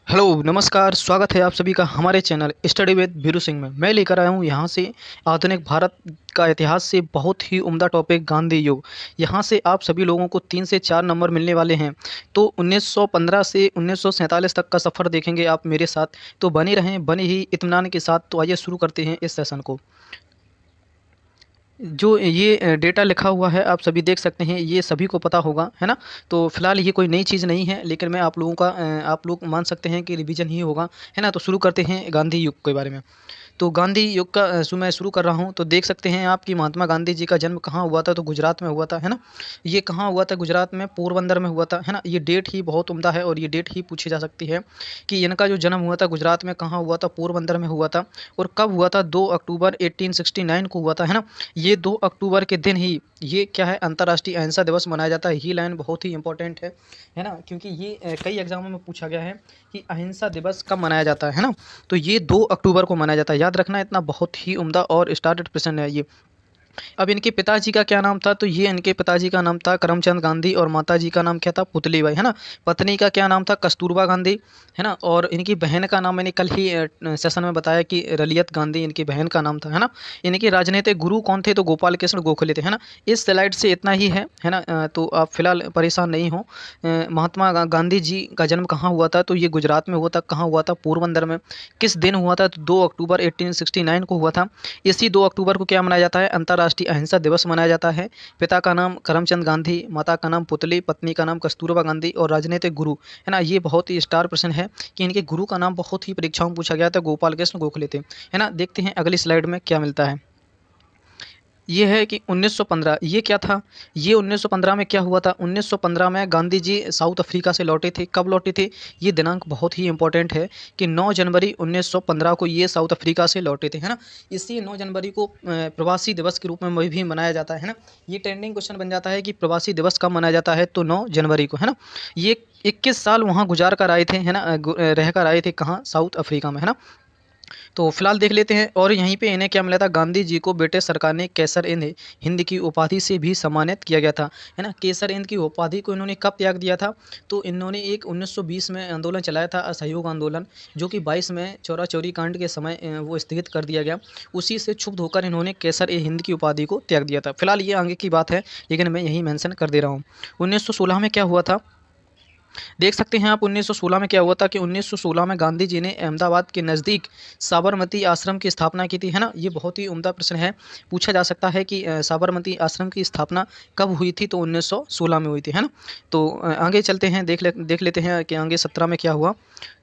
Hello नमस्कार, स्वागत है आप सभी का हमारे channel study with Veeru Singh में। मैं लेकर आया हूँ यहाँ से आधुनिक भारत का इतिहास से बहुत ही उम्दा टॉपिक गांधी युग। यहाँ से आप सभी लोगों को 3 से 4 नंबर मिलने वाले हैं। तो 1915 से 1947 तक का सफ़र देखेंगे आप मेरे साथ। तो बने रहें, बने ही इत्मीनान के साथ। तो आइए शुरू करते हैं इस सेशन को। जो ये डेटा लिखा हुआ है आप सभी देख सकते हैं, ये सभी को पता होगा, है ना। तो फिलहाल ये कोई नई चीज़ नहीं है, लेकिन मैं आप लोगों का आप लोग मान सकते हैं कि रिवीजन ही होगा, है ना। तो शुरू करते हैं गांधी युग के बारे में। तो गांधी युग का मैं शुरू कर रहा हूँ। तो देख सकते हैं आप कि महात्मा गांधी जी का जन्म कहाँ हुआ था। तो गुजरात में हुआ था, है ना। ये कहाँ हुआ था? गुजरात में पोरबंदर में हुआ था, है ना। ये डेट ही बहुत उम्दा है और ये डेट ही पूछी जा सकती है कि इनका जो जन्म हुआ था गुजरात में कहाँ हुआ था? पोरबंदर में हुआ था। और कब हुआ था? 2 अक्टूबर 1869 को हुआ था, है ना। ये 2 अक्टूबर के दिन ही ये क्या है, अंतर्राष्ट्रीय अहिंसा दिवस मनाया जाता है। ये लाइन बहुत ही इंपॉर्टेंट है ना, क्योंकि ये कई एग्जामों में पूछा गया है कि अहिंसा दिवस कब मनाया जाता है ना। तो ये 2 अक्टूबर को मनाया जाता है, याद रखना। इतना बहुत ही उम्दा और स्टार्टेड प्रश्न है ये। अब इनके पिताजी का क्या नाम था? तो ये इनके पिताजी का नाम था करमचंद गांधी और माताजी का नाम क्या था? पुतलीबाई, है ना। पत्नी का क्या नाम था? कस्तूरबा गांधी, है ना। और इनकी बहन का नाम मैंने कल ही सेशन में बताया कि रलियत गांधी इनकी बहन का नाम था, है ना। इनके राजनीतिक गुरु कौन थे? तो गोपाल कृष्ण गोखले थे, है ना। इस स्लाइड से इतना ही है ना। तो आप फिलहाल परेशान नहीं हो। महात्मा गांधी जी का जन्म कहाँ हुआ था? तो ये गुजरात में हुआ था। कहाँ हुआ था? पोरबंदर में। किस दिन हुआ था? तो 2 अक्टूबर 1869 को हुआ था। इसी 2 अक्टूबर को क्या मनाया जाता है? अंतर्राष्ट्रीय अहिंसा दिवस मनाया जाता है। पिता का नाम करमचंद गांधी, माता का नाम पुतली, पत्नी का नाम कस्तूरबा गांधी और राजनीतिक गुरु, है ना। ये बहुत ही स्टार प्रश्न है कि इनके गुरु का नाम बहुत ही परीक्षाओं में पूछा गया था, गोपाल कृष्ण गोखले थे, है ना। देखते हैं अगली स्लाइड में क्या मिलता है। ये है कि 1915 ये क्या था? ये 1915 में क्या हुआ था? 1915 में गांधी जी साउथ अफ्रीका से लौटे थे। कब लौटे थे? ये दिनांक बहुत ही इंपॉर्टेंट है कि 9 जनवरी 1915 को ये साउथ अफ्रीका से लौटे थे, है ना। इसी 9 जनवरी को प्रवासी दिवस के रूप में भी मनाया जाता है ना। ये ट्रेंडिंग क्वेश्चन बन जाता है कि प्रवासी दिवस कब मनाया जाता है? तो 9 जनवरी को, है ना। ये 21 साल वहाँ गुजार कर आए थे, है ना। रह कर आए थे कहाँ? साउथ अफ्रीका में, है ना। तो फिलहाल देख लेते हैं। और यहीं पे इन्हें क्या मिला था? गांधी जी को ब्रिटिश सरकार ने केसर हिंद हिंद की उपाधि से भी सम्मानित किया गया था, है ना। केसर हिंद की उपाधि को इन्होंने कब त्याग दिया था? तो इन्होंने एक 1920 में आंदोलन चलाया था, असहयोग आंदोलन, जो कि 22 में चौरा चौरी कांड के समय वो स्थगित कर दिया गया। उसी से क्षुब्ध होकर इन्होंने केसर ए हिंद की उपाधि को त्याग दिया था। फिलहाल ये आगे की बात है, लेकिन मैं यही मेंशन कर दे रहा हूँ। 1916 में क्या हुआ था? देख सकते हैं आप 1916 में क्या हुआ था कि 1916 में गांधी जी ने अहमदाबाद के नज़दीक साबरमती आश्रम की स्थापना की थी, है ना। ये बहुत ही उम्दा प्रश्न है, पूछा जा सकता है कि साबरमती आश्रम की स्थापना कब हुई थी? तो 1916 में हुई थी, है ना। तो आगे चलते हैं, देख लेते हैं कि आगे 17 में क्या हुआ।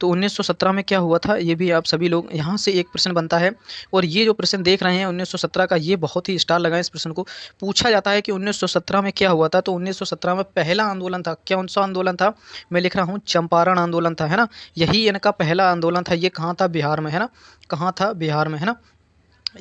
तो 1917 में क्या हुआ था, ये भी आप सभी लोग, यहाँ से एक प्रश्न बनता है। और ये जो प्रश्न देख रहे हैं 1917 का, ये बहुत ही स्टार लगाएं इस प्रश्न को। पूछा जाता है कि 1917 में क्या हुआ था? तो 1917 में पहला आंदोलन था। कौन सा आंदोलन था? मैं लिख रहा हूँ चंपारण आंदोलन था, है ना। यही इनका पहला आंदोलन था। ये कहाँ था? बिहार में, है ना। कहाँ था? बिहार में, है ना।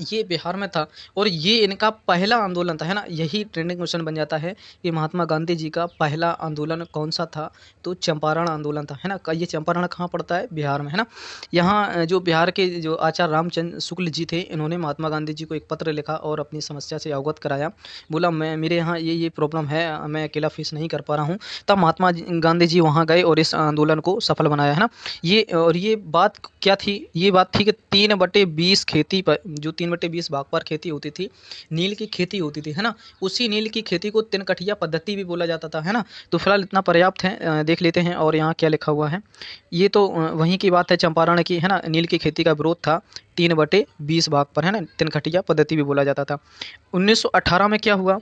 ये बिहार में था और ये इनका पहला आंदोलन था, है ना। यही ट्रेंडिंग क्वेश्चन बन जाता है कि महात्मा गांधी जी का पहला आंदोलन कौन सा था? तो चंपारण आंदोलन था, है ना। ये चंपारण कहाँ पड़ता है? बिहार में, है ना। यहाँ जो बिहार के जो आचार्य रामचंद्र शुक्ल जी थे, इन्होंने महात्मा गांधी जी को एक पत्र लिखा और अपनी समस्या से अवगत कराया। बोला मैं मेरे यहाँ ये प्रॉब्लम है, मैं अकेला फेस नहीं कर पा रहा हूँ। तब गांधी जी वहाँ गए और इस आंदोलन को सफल बनाया, है ना। ये बात क्या थी? ये बात थी कि 3/20 खेती पर, जो 3/20 भाग पर खेती होती थी, नील की खेती होती थी, है ना। उसी नील की खेती को तिनकठिया पद्धति भी बोला जाता था, है ना। तो फिलहाल इतना पर्याप्त है। देख लेते हैं और यहाँ क्या लिखा हुआ है। ये तो वहीं की बात है, चंपारण की, है ना। नील की खेती का विरोध था 3/20 भाग पर, है ना। तिनकठिया पद्धति भी बोला जाता था। 1918 में क्या हुआ?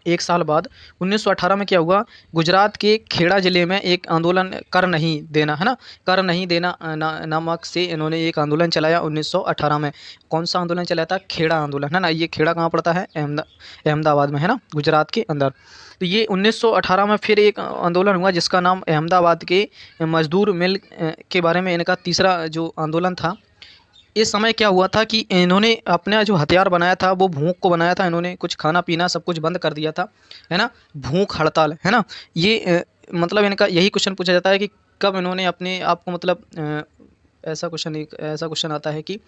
एक साल बाद 1918 में क्या हुआ? गुजरात के खेड़ा जिले में एक आंदोलन कर नहीं देना, है ना। कर नहीं देना नामक से इन्होंने एक आंदोलन चलाया 1918 में। कौन सा आंदोलन चलाया था? खेड़ा आंदोलन, है ना। ये खेड़ा कहाँ पड़ता है? अहमदाबाद में, है ना, गुजरात के अंदर। तो ये 1918 में फिर एक आंदोलन हुआ जिसका नाम अहमदाबाद के मजदूर मिल के बारे में इनका तीसरा जो आंदोलन था। इस समय क्या हुआ था कि इन्होंने अपना जो हथियार बनाया था वो भूख को बनाया था। इन्होंने कुछ खाना पीना सब कुछ बंद कर दिया था, है ना। भूख हड़ताल, है ना। ये मतलब इनका यही क्वेश्चन पूछा जाता है कि कब इन्होंने अपने आप को, मतलब ऐसा क्वेश्चन आता है कि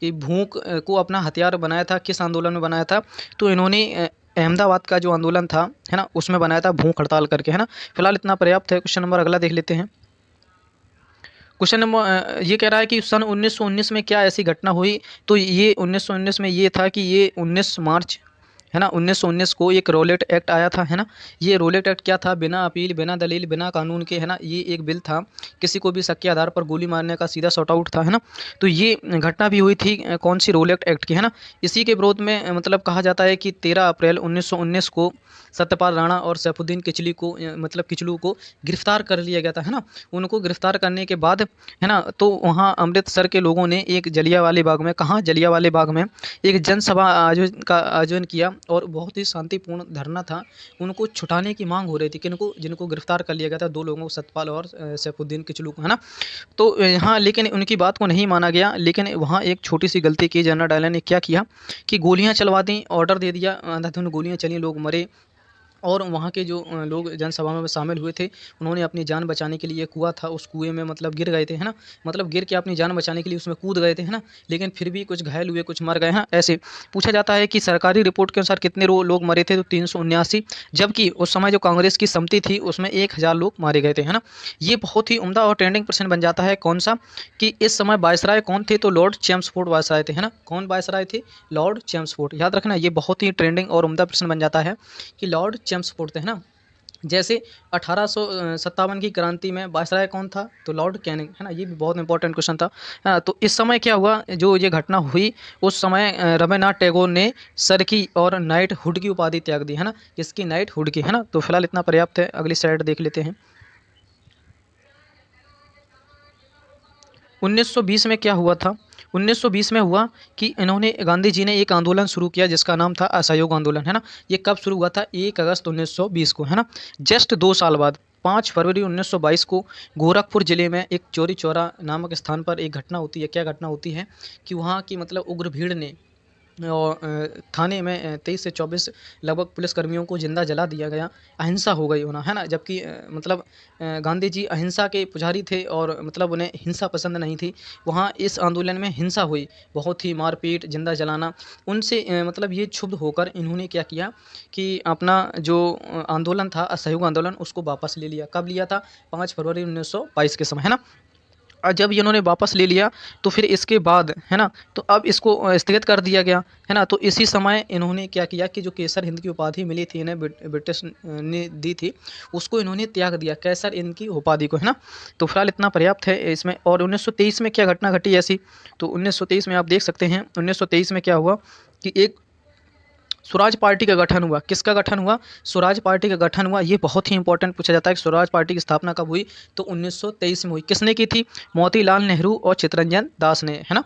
भूख को अपना हथियार बनाया था, किस आंदोलन में बनाया था? तो इन्होंने अहमदाबाद का जो आंदोलन था, है ना, उसमें बनाया था भूख हड़ताल करके, है ना। फिलहाल इतना पर्याप्त है। क्वेश्चन नंबर अगला देख लेते हैं। क्वेश्चन नंबर ये कह रहा है कि सन 1919 में क्या ऐसी घटना हुई। तो ये 1919 में ये था कि ये 19 मार्च, है ना, 1919 को एक रोलेट एक्ट आया था, है ना। ये रोलेट एक्ट क्या था, बिना अपील, बिना दलील, बिना कानून के, है ना, ये एक बिल था। किसी को भी शक के आधार पर गोली मारने का सीधा शॉट आउट था, है ना। तो ये घटना भी हुई थी कौन सी, रोलेट एक्ट की, है ना। इसी के विरोध में मतलब कहा जाता है कि 13 अप्रैल 1919 को सत्यपाल राणा और सैफुद्दीन किचली को मतलब किचलू को गिरफ्तार कर लिया गया था, है ना। उनको गिरफ्तार करने के बाद, है ना, तो वहाँ अमृतसर के लोगों ने एक जलियांवाले बाग में, कहाँ, जलियांवाले बाग में एक जनसभा आयोजन किया और बहुत ही शांतिपूर्ण धरना था। उनको छुटाने की मांग हो रही थी, किनको, जिनको गिरफ्तार कर लिया गया था, दो लोगों को, सतपाल और सैफुद्दीन किचलू को, है ना। तो यहाँ लेकिन उनकी बात को नहीं माना गया, लेकिन वहाँ एक छोटी सी गलती की जनरल डायर ने, क्या किया कि गोलियां चलवा दी, ऑर्डर दे दिया, अंधाधुंध गोलियां चली, लोग मरे। और वहाँ के जो लोग जनसभा में शामिल हुए थे, उन्होंने अपनी जान बचाने के लिए, कुआँ था, उस कुएँ में मतलब गिर गए थे, है ना। मतलब गिर के अपनी जान बचाने के लिए उसमें कूद गए थे, है ना। लेकिन फिर भी कुछ घायल हुए, कुछ मर गए हैं। ऐसे पूछा जाता है कि सरकारी रिपोर्ट के अनुसार कितने लोग मरे थे, तो 379, जबकि उस समय जो कांग्रेस की सम्मति थी उसमें 1000 लोग मारे गए थे, है ना। ये बहुत ही उम्दा और ट्रेंडिंग प्रश्न बन जाता है, कौन सा, कि इस समय वायसराय कौन थे, तो लॉर्ड चेम्सफोर्ड वायसराय थे, है ना। कौन वायसराय थे, लॉर्ड चेम्सफोर्ड, याद रखना। ये बहुत ही ट्रेंडिंग और उम्दा प्रश्न बन जाता है कि लॉर्ड चेम्सफोर्ड थे, है ना। जैसे 1857 की क्रांति में वायसराय कौन था, तो लॉर्ड कैनिंग, है ना। ये भी बहुत इंपॉर्टेंट क्वेश्चन था। तो इस समय क्या हुआ, जो ये घटना हुई, उस समय रवीन्द्रनाथ टैगोर ने सर की और नाइट हुड की उपाधि त्याग दी, है ना। किसकी, नाइट हुड की, है ना। तो फिलहाल इतना पर्याप्त है, अगली स्लाइड देख लेते हैं। 1920 में क्या हुआ था, 1920 में हुआ कि इन्होंने, गांधी जी ने एक आंदोलन शुरू किया जिसका नाम था असहयोग आंदोलन, है ना। ये कब शुरू हुआ था, 1 अगस्त 1920 को, है ना। जस्ट 2 साल बाद 5 फरवरी 1922 को गोरखपुर जिले में एक चौरी चौरा नामक स्थान पर एक घटना होती है। क्या घटना होती है कि वहाँ की मतलब उग्र भीड़ ने और थाने में 23 से 24 लगभग पुलिसकर्मियों को जिंदा जला दिया गया। अहिंसा हो गई होना, है ना। जबकि मतलब गांधी जी अहिंसा के पुजारी थे और मतलब उन्हें हिंसा पसंद नहीं थी। वहाँ इस आंदोलन में हिंसा हुई, बहुत ही मारपीट, जिंदा जलाना। उनसे मतलब ये क्षुब्ध होकर इन्होंने क्या किया कि अपना जो आंदोलन था, असहयोग आंदोलन, उसको वापस ले लिया। कब लिया था, 5 फरवरी 1922 के समय, है ना। और जब इन्होंने वापस ले लिया, तो फिर इसके बाद, है ना, तो अब इसको स्थगित कर दिया गया, है ना। तो इसी समय इन्होंने क्या किया कि जो केसर हिंद की उपाधि मिली थी इन्हें, ब्रिटिश ने दी थी, उसको इन्होंने त्याग दिया, केसर हिंद की उपाधि को, है ना। तो फिलहाल इतना पर्याप्त है इसमें। और 1923 में क्या घटना घटी ऐसी, तो 1923 में आप देख सकते हैं, 1923 में क्या हुआ कि एक स्वराज पार्टी का गठन हुआ। किसका गठन हुआ, स्वराज पार्टी का गठन हुआ। ये बहुत ही इंपॉर्टेंट पूछा जाता है कि स्वराज पार्टी की स्थापना कब हुई, तो 1923 में हुई। किसने की थी, मोतीलाल नेहरू और चित्तरंजन दास ने, है ना।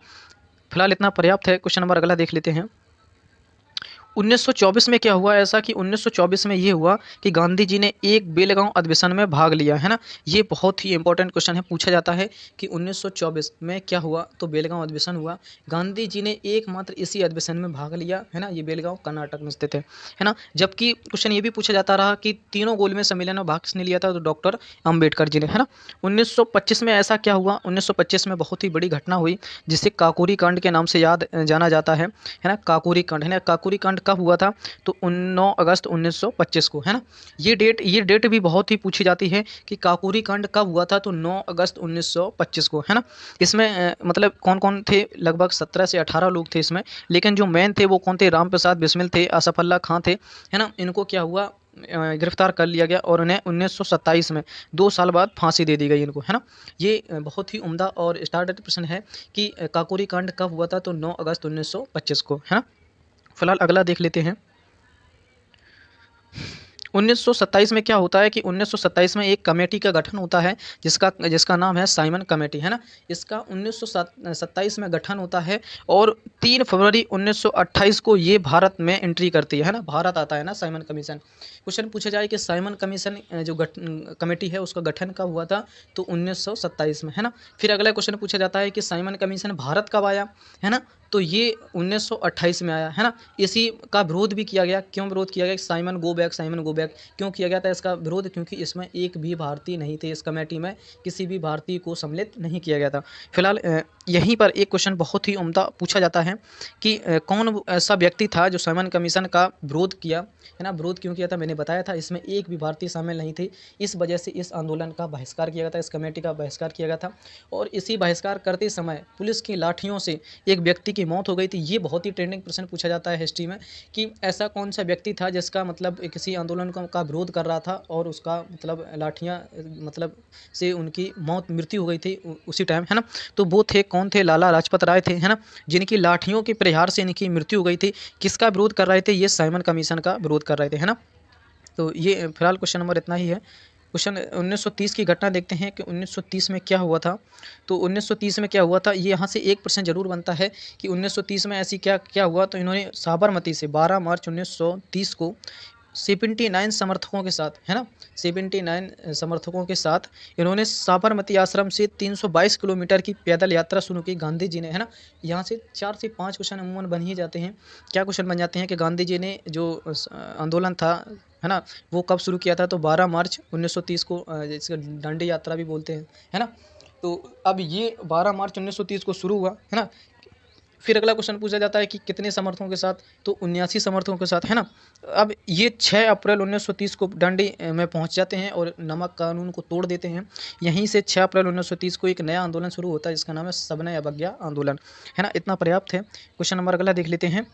फिलहाल इतना पर्याप्त है। क्वेश्चन नंबर अगला देख लेते हैं। 1924 में क्या हुआ ऐसा कि 1924 में ये हुआ कि गांधी जी ने एक बेलगांव अधिवेशन में भाग लिया, है ना। ये बहुत ही इंपॉर्टेंट क्वेश्चन है, पूछा जाता है कि 1924 में क्या हुआ, तो बेलगांव अधिवेशन हुआ। गांधी जी ने एकमात्र इसी अधिवेशन में भाग लिया, है ना। ये बेलगांव कर्नाटक में स्थित है ना। जबकि क्वेश्चन ये भी पूछा जाता रहा कि तीनों गोलमेज सम्मेलन में भाग किसने लिया था, तो डॉक्टर अम्बेडकर जी ने, है ना। 1925 में ऐसा क्या हुआ, 1925 में बहुत ही बड़ी घटना हुई जिसे काकोरी कांड के नाम से याद जाना जाता है ना। काकोरी कांड, है ना। काकोरी कांड कब हुआ था, तो 9 अगस्त 1925 को, है ना। ये डेट भी बहुत ही पूछी जाती है कि काकोरी कांड कब हुआ था, तो 9 अगस्त 1925 को, है ना। इसमें मतलब कौन कौन थे, लगभग 17 से 18 लोग थे इसमें, लेकिन जो मेन थे वो कौन थे, राम प्रसाद बिस्मिल थे, असफ अल्लाह खां थे, है ना। इनको क्या हुआ, गिरफ्तार कर लिया गया और उन्हें 1927 में 2 साल बाद फांसी दे दी गई इनको, है ना। ये बहुत ही उम्दा और स्टार्ट प्रश्न है कि काकोरी कांड कब हुआ था, तो 9 अगस्त 1925 को, है ना। फिलहाल अगला देख लेते हैं। 1927 में क्या होता है कि 1927 में एक कमेटी का गठन होता है जिसका जिसका नाम है साइमन कमेटी, है ना। इसका 1927 में गठन होता है और 3 फरवरी 1928 को ये भारत में एंट्री करती है ना। भारत आता है ना साइमन कमीशन। क्वेश्चन पूछा जाए कि साइमन कमीशन जो कमेटी है उसका गठन कब हुआ था, तो 1927 में, है ना। फिर अगला क्वेश्चन पूछा जाता है कि साइमन कमीशन भारत कब आया, है ना। तो ये 1928 में आया, है ना। इसी का विरोध भी किया गया। क्यों विरोध किया गया? Simon go back, Simon go back क्यों किया गया था इसका विरोध? क्योंकि इसमें एक भी भारतीय नहीं थे, इस कमेटी में किसी भी भारतीय को सम्मिलित नहीं किया गया था। फिलहाल यहीं पर एक क्वेश्चन बहुत ही उम्दा पूछा जाता है कि कौन ऐसा व्यक्ति था जो साइमन कमीशन का विरोध किया, है ना। विरोध क्यों किया था? मैंने बताया था, इसमें एक भी भारतीय शामिल नहीं थे। इस वजह से इस आंदोलन का बहिष्कार किया गया था, इस कमेटी का बहिष्कार किया गया था। और इसी बहिष्कार करते समय पुलिस की लाठियों से एक व्यक्ति की मौत हो गई थी। ये बहुत ही ट्रेंडिंग प्रश्न पूछा जाता है हिस्ट्री में कि ऐसा कौन सा व्यक्ति था जिसका मतलब किसी आंदोलन का विरोध कर रहा था और उसका मतलब लाठियाँ मतलब से उनकी मृत्यु हो गई थी उसी टाइम, है ना। तो वो थे, कौन थे? लाला लाजपत राय थे, है ना, जिनकी लाठियों के प्रहार से इनकी मृत्यु हो गई थी। किसका विरोध कर रहे थे? ये साइमन कमीशन का विरोध कर रहे थे, है ना। तो ये फिलहाल क्वेश्चन नंबर इतना ही है। क्वेश्चन 1930 की घटना देखते हैं कि 1930 में क्या हुआ था। तो 1930 में क्या हुआ था, ये यहाँ से एक प्रश्न जरूर बनता है कि 1930 में ऐसी क्या क्या हुआ। तो इन्होंने साबरमती से 12 मार्च 1930 को 79 समर्थकों के साथ, है ना, 79 समर्थकों के साथ इन्होंने साबरमती आश्रम से 322 किलोमीटर की पैदल यात्रा शुरू की गांधी जी ने, है ना। यहाँ से 4 से 5 क्वेश्चन अमूमन बन ही जाते हैं। क्या क्वेश्चन बन जाते हैं कि गांधी जी ने जो आंदोलन था, है ना, वो कब शुरू किया था? तो 12 मार्च 1930 को, जिसको दांडी यात्रा भी बोलते हैं, है ना। तो अब ये 12 मार्च 1930 को शुरू हुआ, है ना। फिर अगला क्वेश्चन पूछा जाता है कि कितने समर्थकों के साथ? तो 79 समर्थकों के साथ, है ना। अब ये 6 अप्रैल 1930 को दांडी में पहुंच जाते हैं और नमक कानून को तोड़ देते हैं। यहीं से 6 अप्रैल 1930 को एक नया आंदोलन शुरू होता है जिसका नाम है सविनय अवज्ञा आंदोलन, है ना। इतना पर्याप्त है। क्वेश्चन नंबर अगला देख लेते हैं।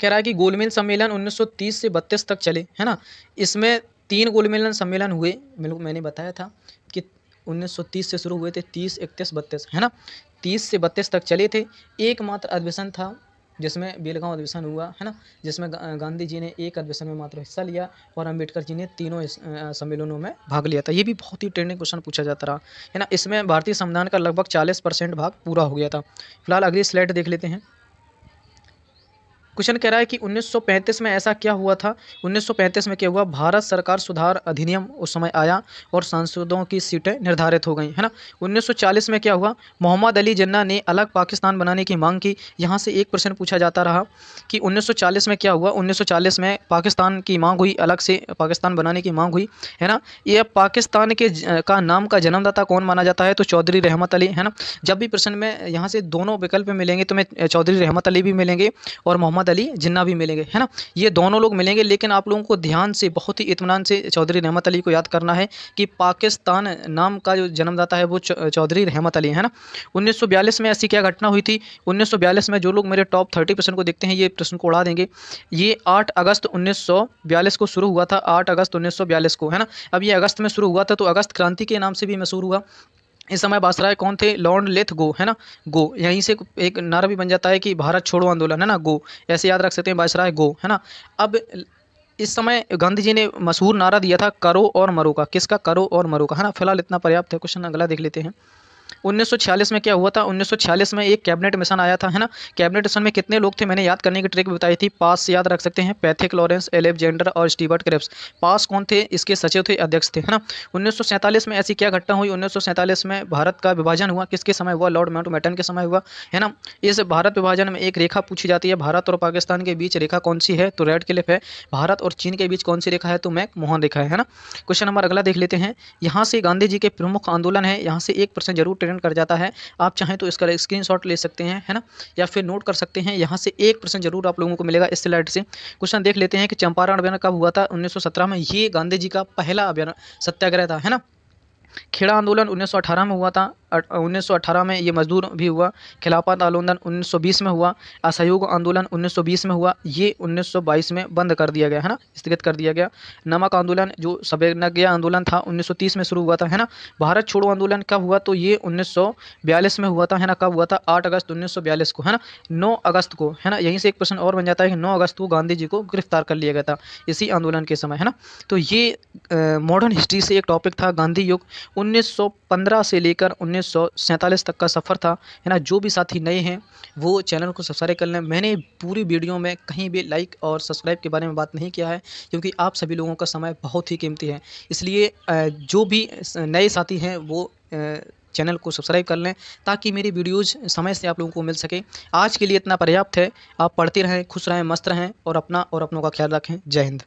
कह रहा है कि गोलमेज सम्मेलन 1930 से 32 तक चले, है ना। इसमें 3 गोलमेज सम्मेलन हुए। मैंने बताया था कि 1930 से शुरू हुए थे, 30, 31, 32, है ना। 30 से 32 तक चले थे। एकमात्र अधिवेशन था जिसमें बेलगांव अधिवेशन हुआ, है ना, जिसमें गांधी जी ने एक अधिवेशन में मात्र हिस्सा लिया और अंबेडकर जी ने तीनों सम्मेलनों में भाग लिया था। ये भी बहुत ही ट्रेंडिंग क्वेश्चन पूछा जाता रहा, है ना। इसमें भारतीय संविधान का लगभग 40% भाग पूरा हो गया था। फिलहाल अगली स्लाइड देख लेते हैं। क्वेश्चन कह रहा है कि 1935 में ऐसा क्या हुआ था। 1935 में क्या हुआ? भारत सरकार सुधार अधिनियम उस समय आया और सांसदों की सीटें निर्धारित हो गई, है ना। 1940 में क्या हुआ? मोहम्मद अली जिन्ना ने अलग पाकिस्तान बनाने की मांग की। यहाँ से एक प्रश्न पूछा जाता रहा कि 1940 में क्या हुआ। 1940 में पाकिस्तान की मांग हुई, अलग से पाकिस्तान बनाने की मांग हुई, है ना। ये पाकिस्तान के का नाम का जन्मदाता कौन माना जाता है? तो चौधरी रहमत अली, है ना। जब भी प्रश्न में यहाँ से दोनों विकल्प मिलेंगे तो मैं चौधरी रहमत अली भी मिलेंगे और मोहम्मद अली जिन्ना भी मिलेंगे, है ना। ये दोनों लोग मिलेंगे, लेकिन आप लोगों को ध्यान से, बहुत ही इत्मीनान से चौधरी रहमत अली को याद करना है कि पाकिस्तान नाम का जो जन्मदाता है वो चौधरी रहमत अली, है ना। 1942 में ऐसी क्या घटना हुई थी? 1942 में जो लोग मेरे टॉप 30% को देखते हैं ये प्रश्न को उड़ा देंगे। ये 8 अगस्त 1942 को शुरू हुआ था, 8 अगस्त 1942 को, है ना। अब ये अगस्त में शुरू हुआ था तो अगस्त क्रांति के नाम से भी मशहूर हुआ। इस समय वायसराय कौन थे? लॉर्ड लेथ गो, है ना। गो, यहीं से एक नारा भी बन जाता है कि भारत छोड़ो आंदोलन, है ना, गो, ऐसे याद रख सकते हैं, वायसराय गो, है ना। अब इस समय गांधी जी ने मशहूर नारा दिया था, करो और मरो का। किसका? करो और मरो का, है ना। फिलहाल इतना पर्याप्त है। क्वेश्चन अगला देख लेते हैं। 1946 में क्या हुआ था? 1946 में एक कैबिनेट मिशन आया था, है ना। कैबिनेट मिशन में कितने लोग थे? मैंने याद करने की ट्रिक बताई थी। पास से याद रख सकते हैं, पैथिक लॉरेंस, एलेक्जेंडर और स्टीवर्ट क्रेप्स। पास कौन थे? इसके सचिव थे, अध्यक्ष थे, है ना। 1947 में ऐसी क्या घटना हुई? 1947 में भारत का विभाजन हुआ। किसके समय हुआ? लॉर्ड माउंटबेटन के समय हुआ, है ना। इस भारत विभाजन में एक रेखा पूछी जाती है, भारत और पाकिस्तान के बीच रेखा कौन सी है? तो रेड क्लिफ है। भारत और चीन के बीच कौन सी रेखा है? तो मैक मोहन रेखा है ना। क्वेश्चन नंबर अगला देख लेते हैं। यहाँ से गांधी जी के प्रमुख आंदोलन है, यहाँ से एक प्रश्न जरूर ट्रेंड कर जाता है। आप चाहें तो इसका स्क्रीनशॉट ले सकते हैं, है ना, या फिर नोट कर सकते हैं। यहाँ से एक प्रश्न जरूर आप लोगों को मिलेगा इस स्लाइड से। क्वेश्चन देख लेते हैं कि चंपारण अभियान कब हुआ था? 1917 में। ये गांधी जी का पहला अभियान सत्याग्रह था, है ना। खेड़ा आंदोलन 1918 में हुआ था। 1918 में ये मजदूर भी हुआ। खिलाफत आंदोलन 1920 में हुआ। असहयोग आंदोलन 1920 में हुआ। ये 1922 में बंद कर दिया गया, है ना, स्थगित कर दिया गया। नमक आंदोलन जो सवेग्या आंदोलन था 1930 में शुरू हुआ था, है ना। भारत छोड़ो आंदोलन कब हुआ? तो ये 1942 में हुआ था, है ना। कब हुआ था? 8 अगस्त 1942 को, है ना। 9 अगस्त को, है ना। यहीं से एक प्रश्न और बन जाता है कि 9 अगस्त को गांधी जी को गिरफ्तार कर लिया गया था इसी आंदोलन के समय, है ना। तो ये मॉडर्न हिस्ट्री से एक टॉपिक था, गांधी युग। 1915 से लेकर 1947 तक का सफ़र था, है ना। जो भी साथी नए हैं वो चैनल को सब्सक्राइब कर लें। मैंने पूरी वीडियो में कहीं भी लाइक और सब्सक्राइब के बारे में बात नहीं किया है क्योंकि आप सभी लोगों का समय बहुत ही कीमती है। इसलिए जो भी नए साथी हैं वो चैनल को सब्सक्राइब कर लें ताकि मेरी वीडियोज़ समय से आप लोगों को मिल सके। आज के लिए इतना पर्याप्त है। आप पढ़ते रहें, खुश रहें, मस्त रहें और अपना और अपनों का ख्याल रखें। जय हिंद।